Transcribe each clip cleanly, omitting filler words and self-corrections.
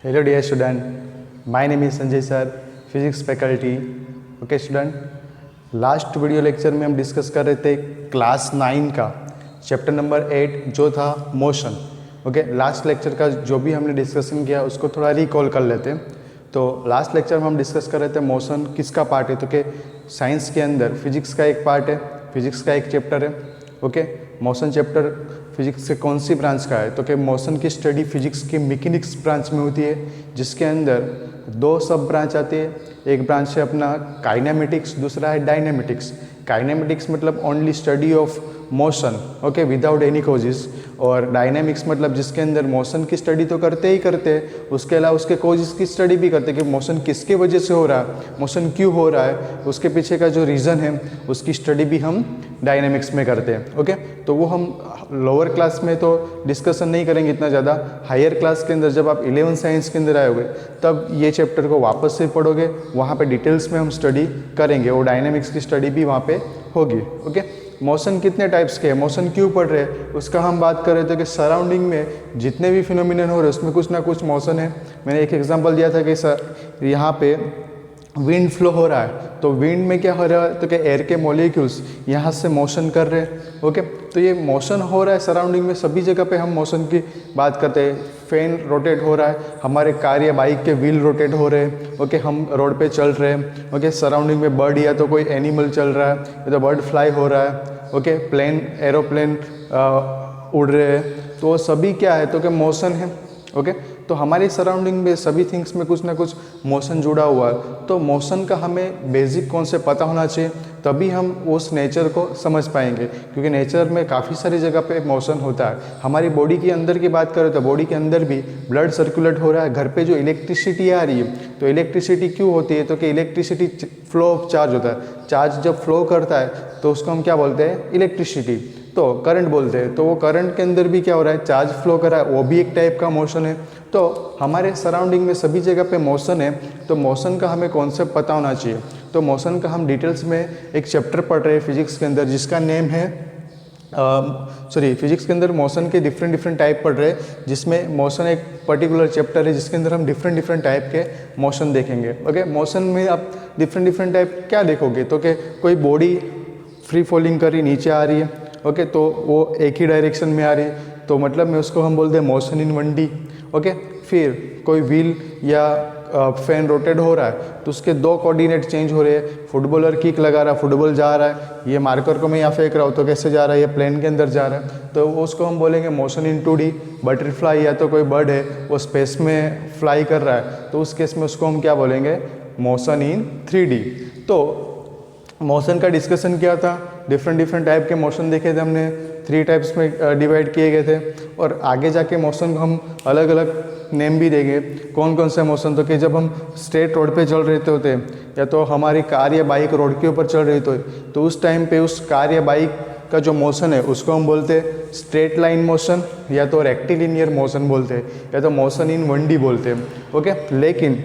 Hello dear student, my name is Sanjay sir, physics faculty. Okay student, last video lecture में हम discuss कर रहे थे क्लास 9 का चैप्टर नंबर 8 जो था मोशन। ओके, लास्ट लेक्चर का जो भी हमने डिस्कशन किया उसको थोड़ा रिकॉल कर लेते हैं। तो लास्ट लेक्चर में हम डिस्कस कर रहे थे मोशन किसका पार्ट है, तो कि साइंस के अंदर फिजिक्स का एक पार्ट है, फिजिक्स का एक चैप्टर है। ओके, मोशन चैप्टर फिजिक्स के कौन सी ब्रांच का है, तो कि मोशन की स्टडी फिजिक्स की मैकेनिक्स ब्रांच में होती है, जिसके अंदर दो सब ब्रांच आती है। एक ब्रांच है अपना काइनेमेटिक्स, दूसरा है डायनेमेटिक्स। काइनेमेटिक्स मतलब only study of motion, okay, without any causes. और डायनेमिक्स मतलब जिसके अंदर मोशन की स्टडी तो करते ही करते हैं, उसके अलावा उसके कॉजेज की स्टडी भी करते हैं कि मोशन किसके वजह से हो रहा है, मोशन क्यों हो रहा है, उसके पीछे का जो रीज़न है उसकी स्टडी भी हम डायनेमिक्स में करते हैं। ओके, तो वो हम लोअर क्लास में तो डिस्कशन नहीं करेंगे इतना ज़्यादा। हायर क्लास के अंदर जब आप 11 साइंस के अंदर आओगे तब ये चैप्टर को वापस से पढ़ोगे, वहाँ पे डिटेल्स में हम स्टडी करेंगे, वो डायनेमिक्स की स्टडी भी वहाँ पे होगी। ओके, मोशन कितने टाइप्स के हैं, मोशन क्यों पढ़ रहे हैं उसका हम बात कर रहे थे कि सराउंडिंग में जितने भी फिनोमिनन हो रहे हैं उसमें कुछ ना कुछ मोशन है। मैंने एक एग्जांपल दिया था कि यहाँ पे विंड फ्लो हो रहा है, तो विंड में क्या हो रहा है, तो कि एयर के मॉलिक्यूल्स यहाँ से मोशन कर रहे हैं। ओके, तो ये मोशन हो रहा है सराउंडिंग में, सभी जगह पे हम मोशन की बात करते हैं। फैन रोटेट हो रहा है, हमारे कार या बाइक के व्हील रोटेट हो रहे हैं। ओके, हम रोड पे चल रहे हैं। ओके, सराउंडिंग में बर्ड या तो कोई एनिमल चल रहा है या तो बर्ड फ्लाई हो रहा है। ओके, प्लेन एरोप्लेन उड़ रहे हैं, तो सभी क्या है, तो कि मोशन है। ओके, तो हमारी सराउंडिंग में सभी थिंग्स में कुछ ना कुछ मोशन जुड़ा हुआ है। तो मोशन का हमें बेसिक कॉन्सेप्ट पता होना चाहिए, तभी हम उस नेचर को समझ पाएंगे, क्योंकि नेचर में काफ़ी सारी जगह पे मोशन होता है। हमारी बॉडी के अंदर की बात करें तो बॉडी के अंदर भी ब्लड सर्कुलेट हो रहा है। घर पे जो इलेक्ट्रिसिटी आ रही है, तो इलेक्ट्रिसिटी क्यों होती है, तो कि इलेक्ट्रिसिटी फ्लो ऑफ चार्ज होता है। चार्ज जब फ्लो करता है तो उसको हम क्या बोलते हैं, इलेक्ट्रिसिटी, तो करंट बोलते हैं। तो वो करंट के अंदर भी क्या हो रहा है, चार्ज फ्लो कर रहा है, वो भी एक टाइप का मोशन है। तो हमारे सराउंडिंग में सभी जगह पे मोशन है, तो मोशन का हमें कॉन्सेप्ट पता होना चाहिए। तो मोशन का हम डिटेल्स में एक चैप्टर पढ़ रहे हैं फिजिक्स के अंदर, जिसका नेम है फिजिक्स के अंदर मोशन के डिफरेंट टाइप पढ़ रहे हैं, जिसमें मोशन एक पर्टिकुलर चैप्टर है जिसके अंदर हम डिफरेंट टाइप के मोशन देखेंगे। ओके, मोशन में आप डिफरेंट टाइप क्या देखोगे, तो कि कोई बॉडी फ्री फॉलिंग कर रही, नीचे आ रही है। ओके, तो वो एक ही डायरेक्शन में आ रही है, तो मतलब में उसको हम बोलते हैं मोशन इन 1D। ओके, फिर कोई व्हील या फैन रोटेट हो रहा है, तो उसके दो कोऑर्डिनेट चेंज हो रहे हैं। फुटबॉलर किक लगा रहा है, फुटबॉल जा रहा है, ये मार्कर को मैं यहाँ फेंक रहा हूँ तो कैसे जा रहा है, ये प्लेन के अंदर जा रहा है, तो उसको हम बोलेंगे मोशन इन 2D। बटरफ्लाई या तो कोई बर्ड है वो स्पेस में फ्लाई कर रहा है, तो उस केस में उसको हम क्या बोलेंगे, मोशन इन 3D। तो मोशन का डिस्कशन किया था, डिफरेंट टाइप के मोशन देखे थे हमने, 3 टाइप्स में डिवाइड किए गए थे। और आगे जाके मोशन को हम अलग अलग नेम भी देंगे, कौन कौन से मोशन, तो कि जब हम स्ट्रेट रोड पे चल रहे होते या तो हमारी कार या बाइक रोड के ऊपर चल रही तो उस टाइम पे उस कार या बाइक का जो मोशन है उसको हम बोलते हैं स्ट्रेट लाइन मोशन, या तो रेक्टिलिनियर मोशन बोलते हैं, या तो मोशन इन 1D बोलते हैं। ओके, लेकिन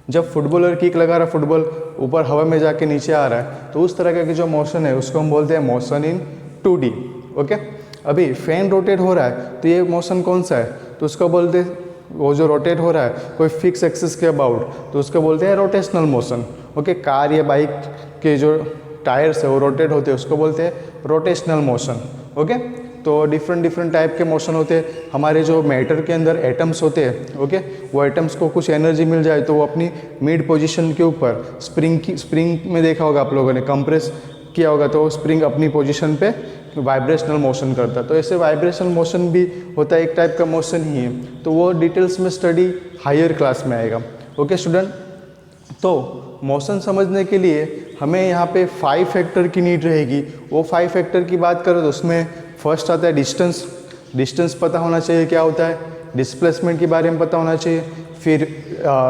जब फुटबॉलर किक लगा रहा, फुटबॉल ऊपर हवा में जाके नीचे आ रहा है, तो उस तरह का जो मोशन है उसको हम बोलते हैं मोशन इन 2D। ओके, अभी फैन रोटेट हो रहा है, तो ये मोशन कौन सा है, तो उसको बोलते हैं, वो जो रोटेट हो रहा है कोई फिक्स एक्सिस के अबाउट, तो उसको बोलते हैं रोटेशनल मोशन। ओके, कार या बाइक के जो टायर्स है वो रोटेट होते हैं, उसको बोलते हैं रोटेशनल मोशन। ओके, तो डिफरेंट टाइप के मोशन होते हैं। हमारे जो मैटर के अंदर एटम्स होते हैं, ओके, वो एटम्स को कुछ एनर्जी मिल जाए तो वो अपनी मिड पोजीशन के ऊपर स्प्रिंग में देखा होगा आप लोगों ने, कंप्रेस किया होगा तो स्प्रिंग अपनी पोजीशन पे वाइब्रेशनल मोशन करता है। तो ऐसे वाइब्रेशनल मोशन भी होता है, एक टाइप का मोशन ही है। तो वो डिटेल्स में स्टडी हायर क्लास में आएगा। ओके स्टूडेंट, तो मोशन समझने के लिए हमें यहाँ पे 5 फैक्टर की नीड रहेगी। वो 5 फैक्टर की बात करें तो उसमें फर्स्ट आता है डिस्टेंस पता होना चाहिए क्या होता है, डिस्प्लेसमेंट के बारे में पता होना चाहिए, फिर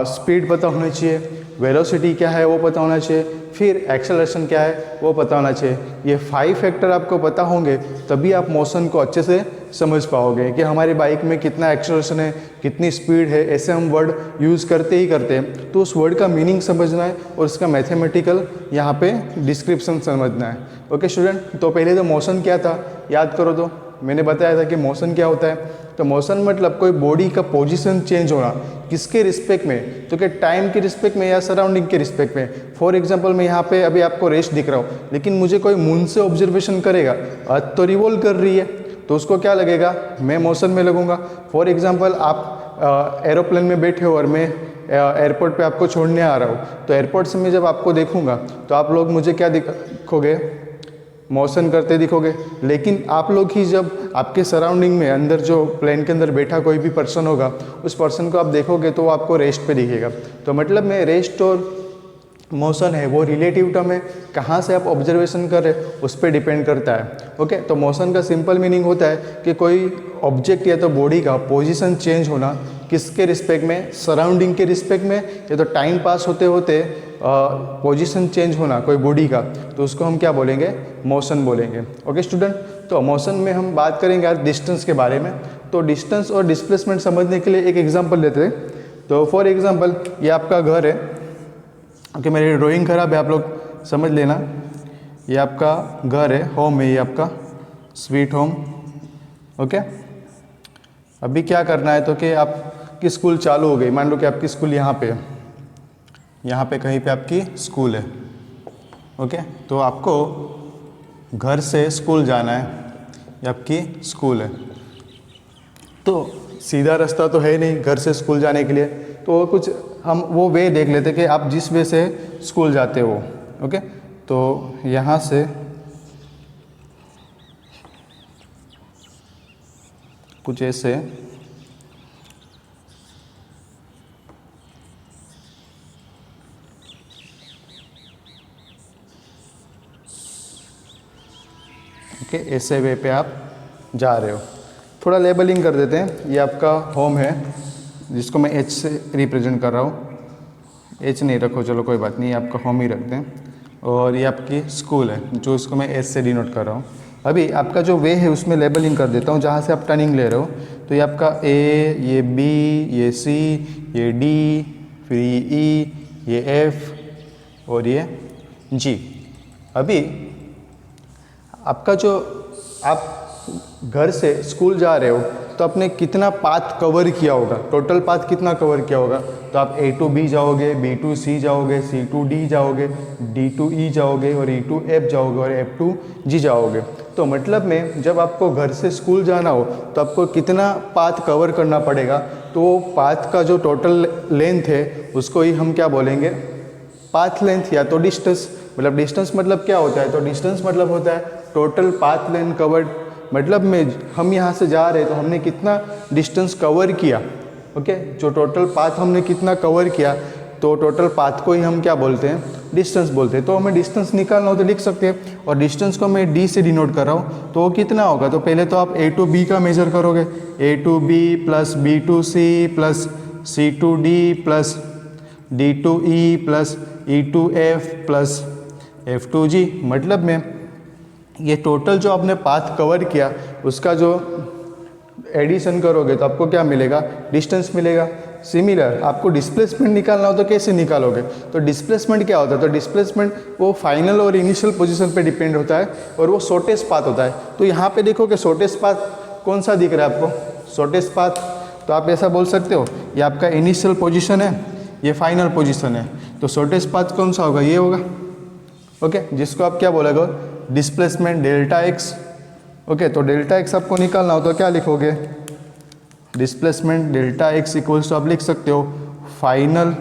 स्पीड पता होना चाहिए, वेलोसिटी क्या है वो पता होना चाहिए, फिर एक्सेलरेशन क्या है वो पता होना चाहिए। ये 5 फैक्टर आपको पता होंगे तभी आप मोशन को अच्छे से समझ पाओगे कि हमारी बाइक में कितना एक्सेलरेशन है, कितनी स्पीड है। ऐसे हम वर्ड यूज़ करते ही करते हैं, तो उस वर्ड का मीनिंग समझना है और उसका मैथमेटिकल यहाँ पे डिस्क्रिप्शन समझना है। ओके स्टूडेंट, तो पहले तो मोशन क्या था याद करो। तो मैंने बताया था कि मोशन क्या होता है, तो मोशन मतलब कोई बॉडी का पोजीशन चेंज होना, किसके रिस्पेक्ट में, तो क्या टाइम के रिस्पेक्ट में या सराउंडिंग के रिस्पेक्ट में। फॉर एग्जांपल मैं यहाँ पे अभी आपको रेस्ट दिख रहा हूँ, लेकिन मुझे कोई मून से ऑब्जर्वेशन करेगा, अर्थ तो रिवॉल्व कर रही है, तो उसको क्या लगेगा, मैं मोशन में लगूंगा। फॉर एग्जांपल आप एरोप्लेन में बैठे हो और मैं एयरपोर्ट पे आपको छोड़ने आ रहा हूँ, तो एयरपोर्ट से मैं जब आपको देखूंगा तो आप लोग मुझे क्या दिखोगे, मोशन करते दिखोगे। लेकिन आप लोग ही जब आपके सराउंडिंग में अंदर जो प्लेन के अंदर बैठा कोई भी पर्सन होगा, उस पर्सन को आप देखोगे तो वो आपको रेस्ट पे दिखेगा। तो मतलब में रेस्ट और मोशन है वो रिलेटिव टर्म है, कहाँ से आप ऑब्जर्वेशन कर रहे हैं उस पर डिपेंड करता है। ओके, तो मोशन का सिंपल मीनिंग होता है कि कोई ऑब्जेक्ट या तो बॉडी का पोजीशन चेंज होना, किसके रिस्पेक्ट में, सराउंडिंग के रिस्पेक्ट में, या तो टाइम पास होते होते पोजीशन चेंज होना कोई बॉडी का, तो उसको हम क्या बोलेंगे, मोशन बोलेंगे। ओके स्टूडेंट, तो मोशन में हम बात करेंगे आज डिस्टेंस के बारे में। तो डिस्टेंस और डिस्प्लेसमेंट समझने के लिए एक एग्जांपल लेते हैं। तो फॉर एग्जांपल ये आपका घर है, ओके मेरी ड्राइंग खराब है, आप लोग समझ लेना। ये आपका घर है, होम है, ये आपका स्वीट होम। ओके, अभी क्या करना है तो कि आपकी स्कूल चालू हो गई, मान लो कि आपकी स्कूल यहाँ पे है, यहाँ पे कहीं पे आपकी स्कूल है। ओके, तो आपको घर से स्कूल जाना है, ये आपकी स्कूल है, तो सीधा रास्ता तो है नहीं घर से स्कूल जाने के लिए, तो कुछ हम वो वे देख लेते कि आप जिस वे से स्कूल जाते हो। ओके, तो यहाँ से कुछ ऐसे ओके, ऐसे वे पे आप जा रहे हो। थोड़ा लेबलिंग कर देते हैं। ये आपका होम है जिसको मैं एच से रिप्रेजेंट कर रहा हूँ, एच नहीं रखो, चलो कोई बात नहीं, आपका होम ही रखते हैं। और ये आपकी स्कूल है जो इसको मैं एस से डिनोट कर रहा हूँ। अभी आपका जो वे है उसमें लेबलिंग कर देता हूँ, जहाँ से आप टर्निंग ले रहे हो। तो ये आपका ए, ये बी, ये सी, ये डी, फिर ये ई, ये एफ और ये जी। अभी आपका जो आप घर से स्कूल जा रहे हो तो आपने कितना पाथ कवर किया होगा, टोटल पाथ कितना कवर किया होगा, तो आप A to B जाओगे, B to C जाओगे, C to D जाओगे, D to E जाओगे और E to F जाओगे और F to G जाओगे। तो मतलब में जब आपको घर से स्कूल जाना हो तो आपको कितना पाथ कवर करना पड़ेगा, तो पाथ का जो टोटल लेंथ है उसको ही हम क्या बोलेंगे, पाथ लेंथ या तो डिस्टेंस। मतलब डिस्टेंस मतलब क्या होता है, तो डिस्टेंस मतलब होता है टोटल पाथ लेंथ कवर्ड। मतलब में हम यहाँ से जा रहे हैं तो हमने कितना डिस्टेंस कवर किया। ओके, जो टोटल पाथ हमने कितना कवर किया, तो टोटल पाथ को ही हम क्या बोलते हैं, डिस्टेंस बोलते हैं। तो हमें डिस्टेंस निकालना हो तो लिख सकते हैं, और डिस्टेंस को मैं डी से डिनोट कर रहा हूँ, तो वो कितना होगा, तो पहले तो आप A to B का मेजर करोगे, A to B plus B to C plus C to D plus D to E plus E to F plus F to G। मतलब में ये टोटल जो आपने पाथ कवर किया उसका जो एडिशन करोगे तो आपको क्या मिलेगा, डिस्टेंस मिलेगा। सिमिलर आपको डिस्प्लेसमेंट निकालना हो तो कैसे निकालोगे, तो डिस्प्लेसमेंट क्या होता है, तो डिस्प्लेसमेंट वो फाइनल और इनिशियल पोजीशन पे डिपेंड होता है और वो शॉर्टेस्ट पाथ होता है। तो यहाँ पे देखो कि शॉर्टेस्ट पाथ कौन सा दिख रहा है आपको, शॉर्टेस्ट पाथ, तो आप ऐसा बोल सकते हो ये आपका इनिशियल पोजीशन है, ये फाइनल पोजीशन है, तो शॉर्टेस्ट पाथ कौन सा होगा, ये होगा। ओके, जिसको आप क्या बोलोगे, डिस्प्लेसमेंट डेल्टा एक्स। ओके, तो डेल्टा एक्स आपको निकालना हो तो क्या लिखोगे, displacement delta x equals to आप लिख सकते हो final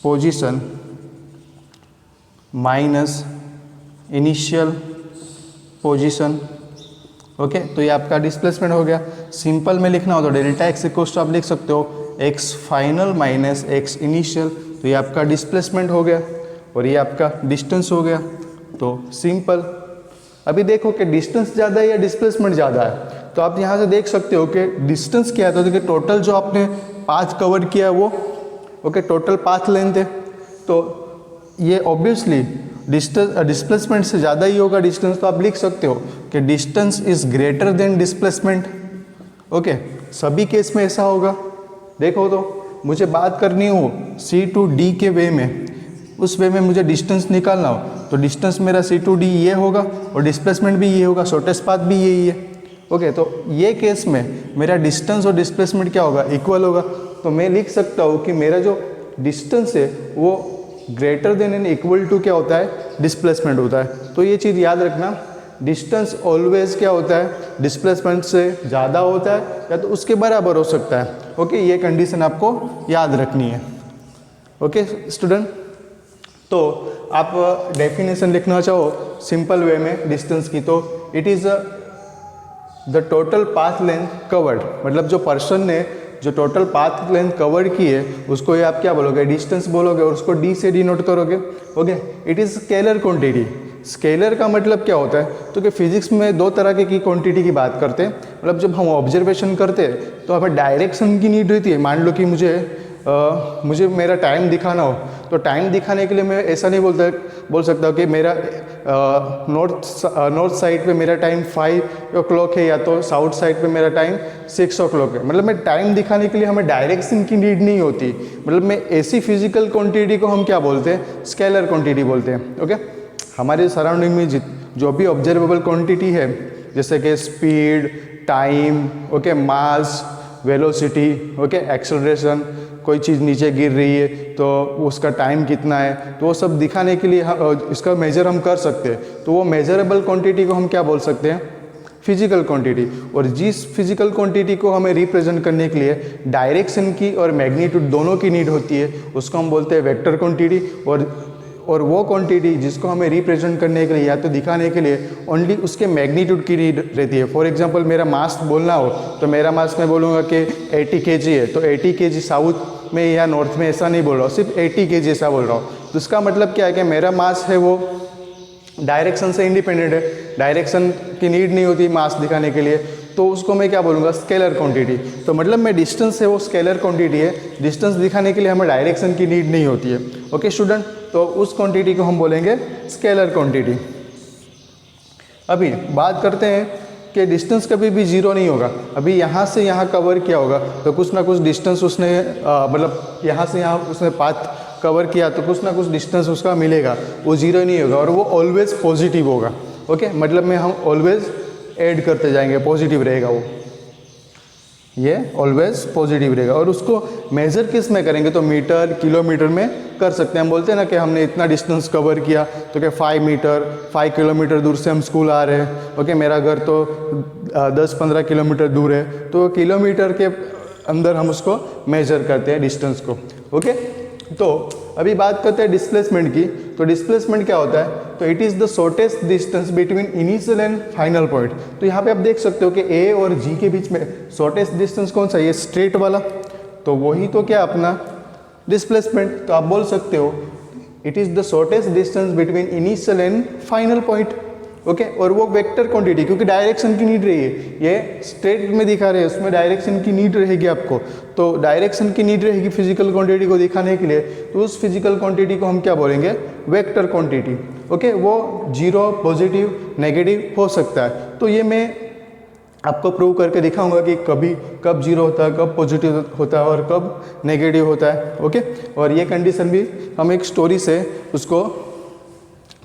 position minus initial position. Okay, तो ये आपका डिस्प्लेसमेंट हो गया। सिंपल में लिखना हो तो डेल्टा एक्स इक्वल्स टू आप लिख सकते हो x final minus x initial, तो ये आपका डिस्प्लेसमेंट हो गया और ये आपका डिस्टेंस हो गया। तो सिंपल। अभी देखो कि डिस्टेंस ज़्यादा है या डिस्प्लेसमेंट ज़्यादा है, तो आप यहाँ से देख सकते हो कि डिस्टेंस क्या है, तो देखिए टोटल जो आपने पाथ कवर किया है वो, ओके, टोटल पाथ लेंथ है, तो ये ऑब्वियसली डिस्प्लेसमेंट से ज़्यादा ही होगा डिस्टेंस। तो आप लिख सकते हो कि distance is greater than displacement. Okay, सभी केस में ऐसा होगा। देखो तो मुझे बात करनी हो C to D के वे में, उस वे में मुझे डिस्टेंस निकालना हो तो डिस्टेंस मेरा C to D ये होगा और डिस्प्लेसमेंट भी ये होगा, शॉर्टेस्ट पाथ भी यही है। ओके, तो ये केस में मेरा डिस्टेंस और डिस्प्लेसमेंट क्या होगा, इक्वल होगा। तो मैं लिख सकता हूँ कि मेरा जो डिस्टेंस है वो greater than and equal to क्या होता है, डिस्प्लेसमेंट होता है। तो ये चीज़ याद रखना, डिस्टेंस ऑलवेज क्या होता है, डिस्प्लेसमेंट से ज़्यादा होता है या तो उसके बराबर हो सकता है। ओके, ये कंडीशन आपको याद रखनी है। ओके स्टूडेंट, तो आप डेफिनेशन लिखना चाहो सिंपल वे में डिस्टेंस की, तो it is the total path length covered, मतलब जो पर्सन ने जो टोटल पाथ लेंथ कवर की है उसको ये आप क्या बोलोगे, डिस्टेंस बोलोगे, और उसको डी से डिनोट करोगे। Okay, it is scalar quantity. Scalar का मतलब क्या होता है, तो कि फिजिक्स में दो तरह की क्वांटिटी की बात करते हैं। मतलब जब हम ऑब्जर्वेशन करते हैं तो हमें डायरेक्शन की नीड रहती है। मान लो कि मुझे मेरा टाइम दिखाना हो, तो टाइम दिखाने के लिए मैं ऐसा नहीं बोल सकता कि मेरा नॉर्थ साइड पे मेरा टाइम 5 o'clock है या तो साउथ साइड पे मेरा टाइम 6 o'clock है। मतलब मैं टाइम दिखाने के लिए हमें डायरेक्शन की नीड नहीं होती। मतलब मैं ऐसी फिजिकल क्वांटिटी को हम क्या बोलते हैं, स्केलर क्वांटिटी बोलते हैं। ओके, हमारे सराउंडिंग में जो भी ऑब्जर्वेबल क्वांटिटी है, जैसे कि स्पीड, टाइम, ओके, मास, वेलोसिटी, ओके, एक्सेलरेशन, कोई चीज़ नीचे गिर रही है तो उसका टाइम कितना है, तो वो सब दिखाने के लिए इसका मेजर हम कर सकते हैं। तो वो मेजरेबल क्वांटिटी को हम क्या बोल सकते हैं, फिजिकल क्वांटिटी। और जिस फिजिकल क्वांटिटी को हमें रिप्रेजेंट करने के लिए डायरेक्शन की और मैग्नीट्यूड दोनों की नीड होती है, उसको हम बोलते हैं वेक्टर क्वांटिटी। और वो क्वांटिटी जिसको हमें रिप्रेजेंट करने के लिए या तो दिखाने के लिए ओनली उसके मैग्नीट्यूड की नीड रहती है। फॉर एग्जांपल मेरा मास बोलना हो तो मेरा मास मैं बोलूँगा कि 80 kg है, तो 80 kg साउथ में या नॉर्थ में ऐसा नहीं बोल रहा हूँ, सिर्फ 80 kg ऐसा बोल रहा हूँ। तो इसका मतलब क्या है कि मेरा मास है वो डायरेक्शन से इंडिपेंडेंट है, डायरेक्शन की नीड नहीं होती मास दिखाने के लिए, तो उसको मैं क्या बोलूँगा, स्केलर क्वांटिटी। तो मतलब मैं डिस्टेंस है वो स्केलर क्वांटिटी है, डिस्टेंस दिखाने के लिए हमें डायरेक्शन की नीड नहीं होती है। ओके स्टूडेंट, तो उस क्वांटिटी को हम बोलेंगे स्केलर क्वांटिटी। अभी बात करते हैं कि डिस्टेंस कभी भी जीरो नहीं होगा। अभी यहाँ से यहाँ कवर किया होगा तो कुछ ना कुछ डिस्टेंस उसने मतलब यहाँ से यहाँ उसने पाथ कवर किया तो कुछ ना कुछ डिस्टेंस उसका मिलेगा, वो जीरो नहीं होगा और वो ऑलवेज पॉजिटिव होगा। ओके, मतलब में हम ऑलवेज ऐड करते जाएंगे, पॉजिटिव रहेगा वो, ये ऑलवेज पॉजिटिव रहेगा। और उसको मेजर किस में करेंगे, तो मीटर, किलोमीटर में कर सकते हैं। हम बोलते हैं ना कि हमने इतना डिस्टेंस कवर किया, तो क्या 5 किलोमीटर दूर से हम स्कूल आ रहे हैं। ओके, मेरा घर तो 10-15 किलोमीटर दूर है, तो किलोमीटर के अंदर हम उसको मेजर करते हैं डिस्टेंस को। ओके, तो अभी बात करते हैं डिस्प्लेसमेंट की। तो डिस्प्लेसमेंट क्या होता है, तो it is the shortest distance between initial and final point. तो यहाँ पे आप देख सकते हो कि ए और जी के बीच में शॉर्टेस्ट डिस्टेंस कौन सा है, ये स्ट्रेट वाला, तो वही तो क्या अपना डिस्प्लेसमेंट। तो आप बोल सकते हो it is the shortest distance between initial and final point. Okay, और वो वेक्टर क्वांटिटी, क्योंकि डायरेक्शन की नीड रही है, ये स्ट्रेट में दिखा रहे हैं, उसमें डायरेक्शन की नीड रहेगी आपको, तो डायरेक्शन की नीड रहेगी फिजिकल क्वांटिटी को दिखाने के लिए, तो उस फिजिकल क्वांटिटी को हम क्या बोलेंगे, वेक्टर क्वांटिटी। ओके, वो जीरो, पॉजिटिव, नेगेटिव हो सकता है। तो ये मैं आपको प्रूव करके दिखाऊंगा कि कब जीरो होता है, कब पॉजिटिव होता है और कब नेगेटिव होता है। ओके, और ये कंडीशन भी हम एक स्टोरी से उसको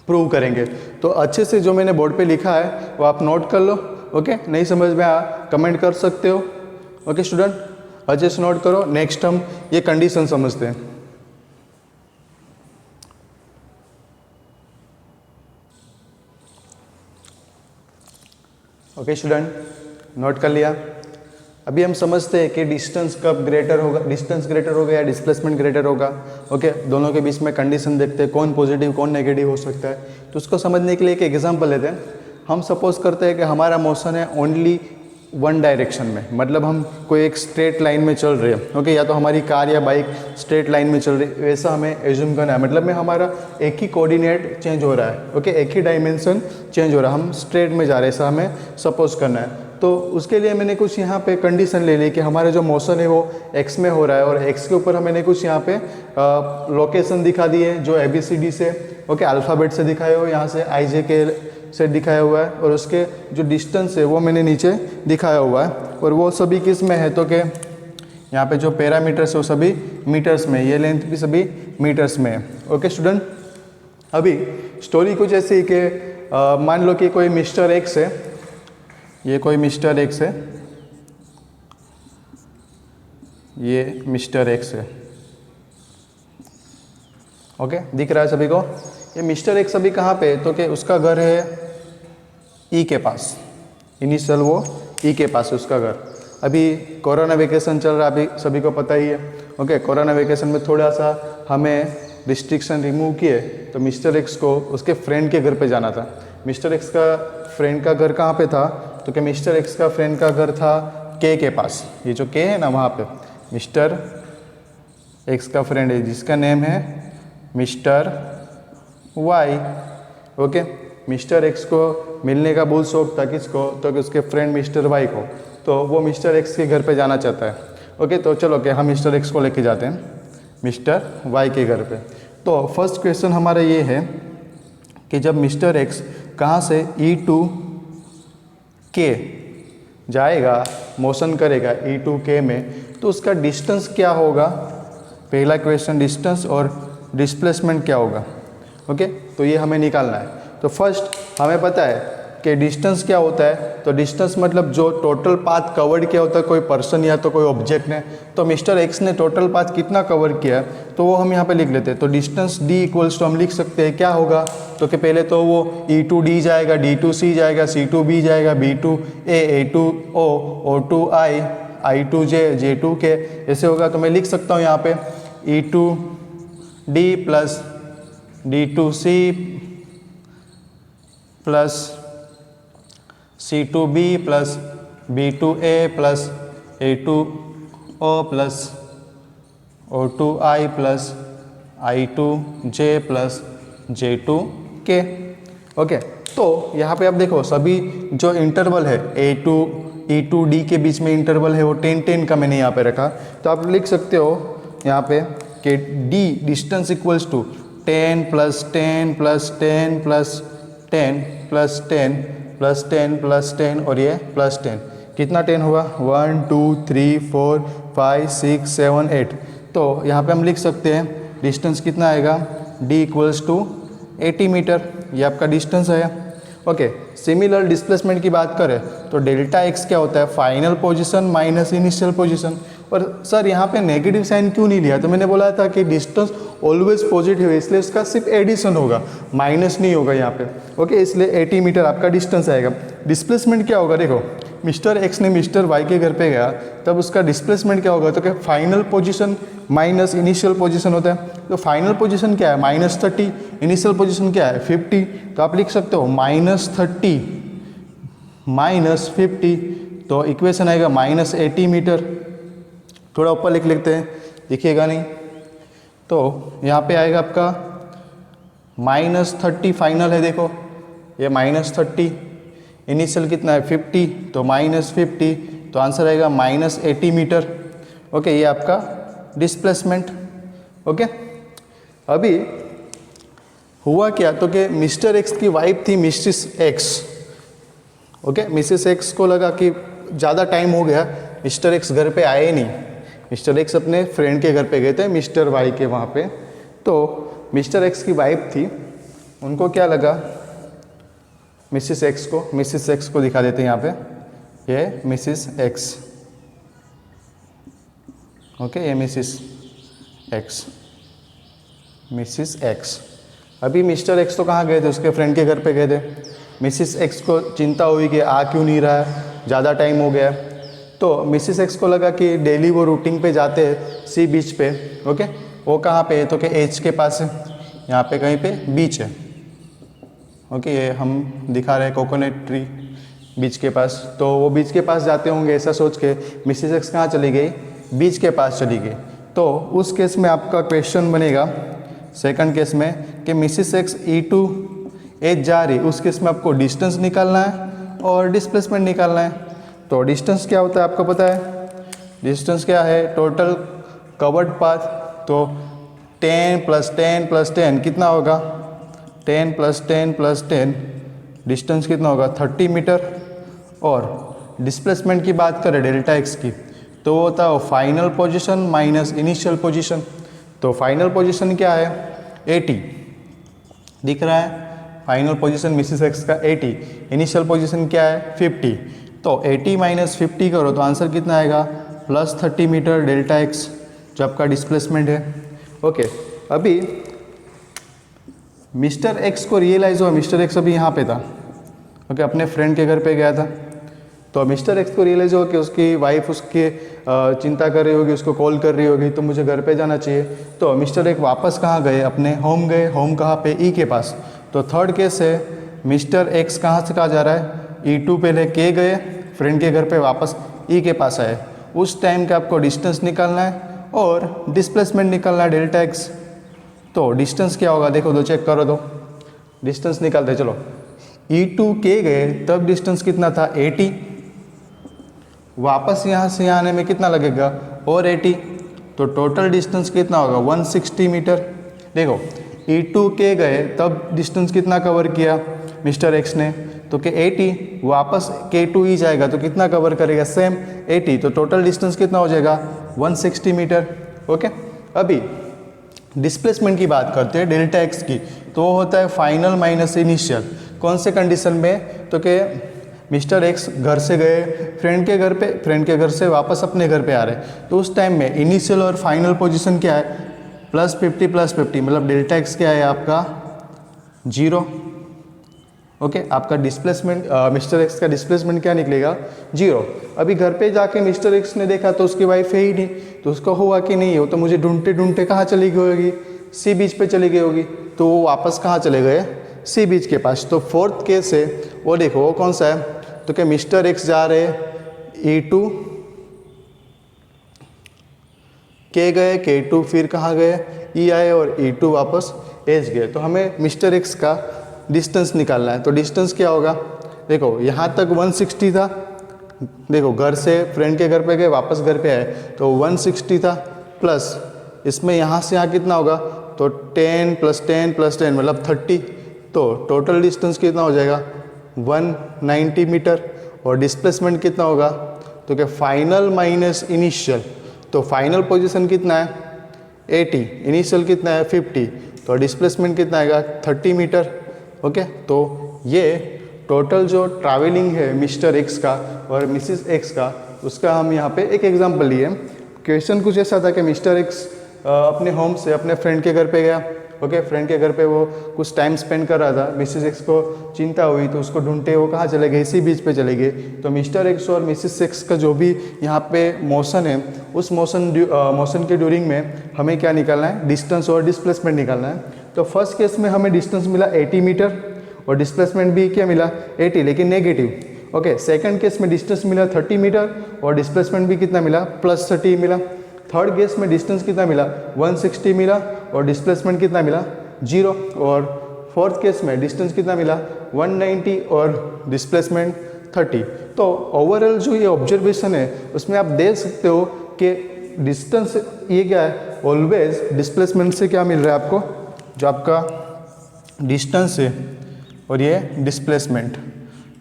प्रूव करेंगे। तो अच्छे से जो मैंने बोर्ड पे लिखा है वो आप नोट कर लो। ओके, नहीं समझ में आया कमेंट कर सकते हो। ओके स्टूडेंट, अच्छे से नोट करो। नेक्स्ट हम ये कंडीशन समझते हैं। ओके स्टूडेंट, नोट कर लिया। अभी हम समझते हैं कि डिस्टेंस कब ग्रेटर होगा, डिस्टेंस ग्रेटर होगा या डिस्प्लेसमेंट ग्रेटर होगा। ओके, दोनों के बीच में कंडीशन देखते हैं, कौन पॉजिटिव कौन नेगेटिव हो सकता है। तो उसको समझने के लिए एक एग्जांपल लेते हैं। हम सपोज करते हैं कि हमारा मोशन है ओनली वन डायरेक्शन में, मतलब हम कोई एक स्ट्रेट लाइन में चल रहे हैं। ओके, या तो हमारी कार या बाइक स्ट्रेट लाइन में चल रही है, वैसा हमें एज्यूम करना है। मतलब में हमारा एक ही कोऑर्डिनेट चेंज हो रहा है। ओके, एक ही डायमेंशन चेंज हो रहा है, हम स्ट्रेट में जा रहे हैं, ऐसा हमें सपोज करना है। तो उसके लिए मैंने कुछ यहाँ पे कंडीशन ले ली कि हमारा जो मोशन है वो एक्स में हो रहा है और एक्स के ऊपर मैंने कुछ यहाँ पे लोकेशन दिखा दी है जो ABCD से, ओके, अल्फ़ाबेट से दिखाए हुए, यहाँ से IJK से दिखाया हुआ है, और उसके जो डिस्टेंस है वो मैंने नीचे दिखाया हुआ है। और वो सभी किस में है, तो कि यहाँ पे जो पैरामीटर्स है वो सभी मीटर्स में, ये लेंथ भी सभी मीटर्स में है। ओके स्टूडेंट, अभी स्टोरी कुछ ऐसी कि मान लो कि कोई मिस्टर एक्स है, ये कोई मिस्टर एक्स है, ये मिस्टर एक्स है। ओके, दिख रहा है सभी को? ये मिस्टर एक्स अभी कहाँ पे है? तो कि उसका घर है ई के पास, इनिशियल वो ई के पास है उसका घर। अभी कोरोना वेकेशन चल रहा है, अभी सभी को पता ही है। ओके, कोरोना वेकेशन में थोड़ा सा हमें रिस्ट्रिक्शन रिमूव किए, तो मिस्टर एक्स को उसके फ्रेंड के घर पे जाना था। मिस्टर एक्स का फ्रेंड का घर कहाँ पे था? तो कि मिस्टर एक्स का फ्रेंड का घर था के पास। ये जो के है ना, वहाँ पे मिस्टर एक्स का फ्रेंड है जिसका नेम है mister Y. Okay, mister X को मिलने का बहुत शौक था, किसको? तो कि उसके फ्रेंड मिस्टर वाई को। तो वो मिस्टर एक्स के घर पे जाना चाहता है। ओके, तो चलो कि हम मिस्टर एक्स को लेके जाते हैं मिस्टर वाई के घर पे। तो फर्स्ट क्वेश्चन हमारा ये है कि जब मिस्टर एक्स कहाँ से ई टू के जाएगा, मोशन करेगा ई टू के में, तो उसका डिस्टेंस क्या होगा? पहला क्वेश्चन, डिस्टेंस और डिस्प्लेसमेंट क्या होगा? ओके, तो ये हमें निकालना है। तो फर्स्ट हमें पता है कि डिस्टेंस क्या होता है। तो डिस्टेंस मतलब जो टोटल पाथ कवर्ड किया होता है कोई पर्सन या तो कोई ऑब्जेक्ट ने। तो मिस्टर एक्स ने टोटल पाथ कितना कवर किया तो वो हम यहाँ पे लिख लेते हैं। तो डिस्टेंस डी इक्वल्स टू हम लिख सकते हैं क्या होगा? तो कि पहले तो वो ई टू डी जाएगा, डी टू सी जाएगा, सी टू बी जाएगा, B to A to O, O to I to J to K, ऐसे होगा। तो मैं लिख सकता हूँ यहाँ पे E to D plus D to C plus C to B plus B to A plus A to O plus O to I plus I to J plus J to K. Okay, तो यहाँ पे आप देखो सभी जो interval है A to E to D के बीच में इंटरवल है वो 10-10 का मैंने यहाँ पे रखा। तो आप लिख सकते हो यहाँ पे कि D distance equals to 10 plus 10 plus 10 plus 10 plus 10 plus 10 plus 10 और ये प्लस 10। कितना 10 हुआ? 1 2 3 4 5 6 7 8। तो यहाँ पे हम लिख सकते हैं डिस्टेंस कितना आएगा? d इक्वल्स टू 80 मीटर, ये आपका डिस्टेंस है। ओके, सिमिलर डिस्प्लेसमेंट की बात करें तो डेल्टा एक्स क्या होता है? Final position minus initial position. और सर यहाँ पे नेगेटिव साइन क्यों नहीं लिया? तो मैंने बोला था कि डिस्टेंस ऑलवेज पॉजिटिव है, इसलिए इसका सिर्फ एडिशन होगा, माइनस नहीं होगा यहाँ पे। ओके, इसलिए 80 मीटर आपका डिस्टेंस आएगा। डिस्प्लेसमेंट क्या होगा? देखो, मिस्टर एक्स ने मिस्टर वाई के घर पे गया, तब उसका डिस्प्लेसमेंट क्या होगा? तो क्या final position minus initial position होता है। तो फाइनल पोजीशन क्या है? -30, इनिशियल पोजीशन क्या है? 50। तो आप लिख सकते हो -30 -50, तो इक्वेशन आएगा -80 मीटर। थोड़ा ऊपर लिख लेते हैं, दिखिएगा नहीं। तो यहाँ पे आएगा आपका -30 फाइनल है, देखो ये -30, इनिशियल कितना है? 50, तो -50, तो आंसर आएगा -80 मीटर। ओके, ये आपका डिस्प्लेसमेंट। ओके, अभी हुआ क्या? तो कि मिस्टर एक्स की वाइफ थी Mrs x. Okay, Mrs x को लगा कि ज़्यादा टाइम हो गया, मिस्टर एक्स घर पे आए नहीं। मिस्टर एक्स अपने फ्रेंड के घर पे गए थे, मिस्टर वाई के वहाँ पे। तो मिस्टर एक्स की वाइफ थी, उनको क्या लगा? मिसिस एक्स को दिखा देते हैं यहाँ पे, ये मिसिस एक्स। ओके, ये मिसिस एक्स। अभी मिस्टर एक्स तो कहाँ गए थे? उसके फ्रेंड के घर पे गए थे। मिसिस एक्स को चिंता हुई कि आ क्यों नहीं रहा है, ज़्यादा टाइम हो गया। तो मिसिस एक्स को लगा कि डेली वो रूटिंग पे जाते हैं सी बीच पे। ओके, वो कहाँ पे है? तो कि एच के पास है, यहाँ पे कहीं पे बीच है। ओके, ये हम दिखा रहे हैं कोकोनट ट्री बीच के पास। तो वो बीच के पास जाते होंगे ऐसा सोच के मिसिस एक्स कहाँ चली गई? बीच के पास चली गई। तो उस केस में आपका क्वेश्चन बनेगा सेकंड केस में कि missus X E to H जा रही, उस केस में आपको डिस्टेंस निकालना है और डिस्प्लेसमेंट निकालना है। तो डिस्टेंस क्या होता है आपको पता है? डिस्टेंस क्या है? Total covered path. तो 10 प्लस 10 प्लस 10 कितना होगा? 10 प्लस 10 प्लस 10, डिस्टेंस कितना होगा? 30 मीटर। और डिस्प्लेसमेंट की बात करें डेल्टा एक्स की, तो वो होता है final position minus initial position. तो फाइनल पोजीशन क्या है? 80 दिख रहा है, फाइनल पोजीशन मिसिस एक्स का 80, इनिशियल पोजीशन क्या है? 50। तो 80 माइनस 50 करो तो आंसर कितना आएगा, +30 मीटर डेल्टा एक्स जो आपका डिस्प्लेसमेंट है। ओके, अभी मिस्टर एक्स को रियलाइज़ हुआ, मिस्टर एक्स अभी यहाँ पे था, ओके, अपने फ्रेंड के घर पे गया था। तो मिस्टर एक्स को रियलाइज़ हुआ कि उसकी वाइफ उसके चिंता कर रही होगी, उसको कॉल कर रही होगी, तो मुझे घर पे जाना चाहिए। तो मिस्टर एक्स वापस कहाँ गए, अपने होम गए। होम कहाँ पे, ई के पास। तो थर्ड केस है, मिस्टर एक्स कहाँ से कहाँ जा रहा है, E2 पहले के गए, फ्रेंड के घर पे वापस ई के पास आए। उस टाइम का आपको डिस्टेंस निकालना है और डिस्प्लेसमेंट निकालना है डेल्टा एक्स। तो डिस्टेंस क्या होगा देखो, दो चेक करो, तो डिस्टेंस निकालते चलो। E2 के गए तब डिस्टेंस कितना था, 80। वापस यहाँ से यहाँ आने में कितना लगेगा, और 80। तो टोटल डिस्टेंस कितना होगा, 160 मीटर। देखो E2 के गए तब डिस्टेंस कितना कवर किया मिस्टर एक्स ने, तो कि 80, वापस K2 ही जाएगा तो कितना कवर करेगा, सेम 80। तो टोटल डिस्टेंस कितना हो जाएगा, 160 मीटर। ओके, अभी डिस्प्लेसमेंट की बात करते हैं डेल्टा एक्स की, तो वो होता है फाइनल माइनस इनिशियल। कौन से कंडीशन में, तो कि मिस्टर एक्स घर से गए फ्रेंड के घर पे, फ्रेंड के घर से वापस अपने घर पे आ रहे हैं, तो उस टाइम में इनिशियल और फाइनल पोजीशन क्या है, +50 +50, मतलब डेल्टा एक्स क्या है आपका, 0। ओके, आपका डिस्प्लेसमेंट मिस्टर एक्स का डिस्प्लेसमेंट क्या निकलेगा, 0। अभी घर पे जाके मिस्टर एक्स ने देखा तो उसकी वाइफ है ही नहीं, तो उसको हुआ कि नहीं हो, तो मुझे ढूंढते ढूंढते कहाँ चली गई होगी, सी बीच पे चली गई होगी। तो वो वापस कहाँ चले गए, सी बीच के पास। तो फोर्थ केस है वो, देखो वो कौन सा है, तो क्या मिस्टर एक्स जा रहे E2 के गए, K2 फिर कहाँ गए, E आए, और E2 वापस H गए। तो हमें मिस्टर एक्स का डिस्टेंस निकालना है। तो डिस्टेंस क्या होगा, देखो यहाँ तक 160 था, देखो घर से फ्रेंड के घर पे गए वापस घर पे आए तो 160 था, प्लस इसमें यहाँ से यहाँ कितना होगा, तो 10 + 10 + 10 मतलब 30। तो टोटल डिस्टेंस कितना हो जाएगा, 190 मीटर। और डिस्प्लेसमेंट कितना होगा, तो क्या फाइनल माइनस इनिशियल, तो फाइनल पोजीशन कितना है 80, इनिशियल कितना है 50, तो डिस्प्लेसमेंट कितना आएगा 30 मीटर। ओके, तो ये टोटल जो ट्रैवलिंग है मिस्टर एक्स का और मिसिस एक्स का, उसका हम यहाँ पे एक एग्जांपल लिए। क्वेश्चन कुछ ऐसा था कि मिस्टर एक्स अपने होम से अपने फ्रेंड के घर पे गया। ओके, फ्रेंड के घर पे वो कुछ टाइम स्पेंड कर रहा था, मिसिस एक्स को चिंता हुई तो उसको ढूंढते वो कहाँ चले गए, इसी बीच पे चले गए। तो मिस्टर एक्स और मिसिस एक्स का जो भी यहाँ पे मोशन है, उस मोशन के ड्यूरिंग में हमें क्या निकालना है, डिस्टेंस और डिस्प्लेसमेंट निकालना है। तो फर्स्ट केस में हमें डिस्टेंस मिला 80 मीटर और डिस्प्लेसमेंट भी क्या मिला 80, लेकिन नेगेटिव। ओके, सेकंड केस में डिस्टेंस मिला 30 मीटर और डिस्प्लेसमेंट भी कितना मिला, +30 मिला। थर्ड केस में डिस्टेंस कितना मिला, 160 मिला और डिस्प्लेसमेंट कितना मिला, 0। और फोर्थ केस में डिस्टेंस कितना मिला, 190 और डिस्प्लेसमेंट 30। तो ओवरऑल जो ये ऑब्जर्वेशन है उसमें आप देख सकते हो कि डिस्टेंस ये क्या है, ऑलवेज डिस्प्लेसमेंट से क्या मिल रहा है आपको, जो आपका डिस्टेंस है और ये डिस्प्लेसमेंट।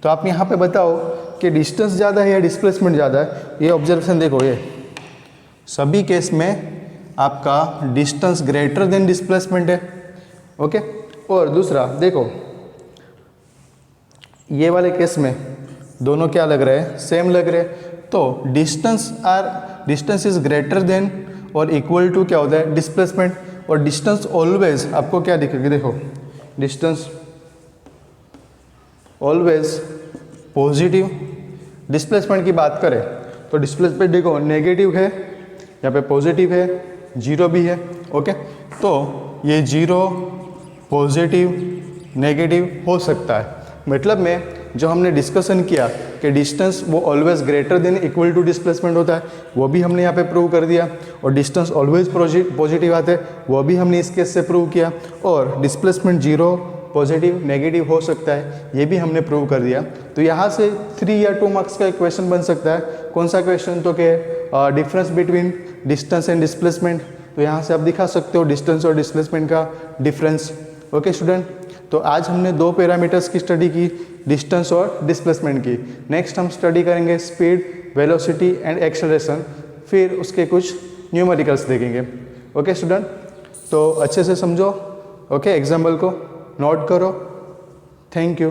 तो आप यहाँ पे बताओ कि डिस्टेंस ज़्यादा है या डिस्प्लेसमेंट ज़्यादा है। ये ऑब्जर्वेशन देखो, ये सभी केस में आपका डिस्टेंस ग्रेटर देन डिस्प्लेसमेंट है। ओके, और दूसरा देखो ये वाले केस में दोनों क्या लग रहे हैं, सेम लग रहे हैं। तो डिस्टेंस इज ग्रेटर देन और इक्वल टू क्या होता है, डिस्प्लेसमेंट। और डिस्टेंस ऑलवेज आपको क्या दिखेगी, देखो डिस्टेंस ऑलवेज पॉजिटिव। डिस्प्लेसमेंट की बात करें तो डिस्प्लेसमेंट देखो नेगेटिव है, यहाँ पे पॉजिटिव है, 0 भी है। ओके, तो ये 0 पॉजिटिव नेगेटिव हो सकता है। मतलब में जो हमने डिस्कशन किया कि डिस्टेंस वो always greater than equal to displacement होता है, वो भी हमने यहाँ पे प्रूव कर दिया। और डिस्टेंस ऑलवेज पॉजिटिव आते हैं, वो भी हमने इस केस से प्रूव किया। और डिस्प्लेसमेंट 0 पॉजिटिव नेगेटिव हो सकता है, ये भी हमने प्रूव कर दिया। तो यहाँ से 3 या 2 मार्क्स का एक क्वेश्चन बन सकता है। कौन सा क्वेश्चन, तो कि difference between distance and displacement. तो यहाँ से आप दिखा सकते हो डिस्टेंस और डिस्प्लेसमेंट का डिफरेंस। ओके स्टूडेंट, तो आज हमने 2 पैरामीटर्स की स्टडी की, डिस्टेंस और डिस्प्लेसमेंट की। नेक्स्ट हम स्टडी करेंगे स्पीड, वेलोसिटी एंड एक्सेलरेशन, फिर उसके कुछ न्यूमेरिकल्स देखेंगे। ओके स्टूडेंट, तो अच्छे से समझो। ओके, एग्जाम्पल को नोट करो। Thank you.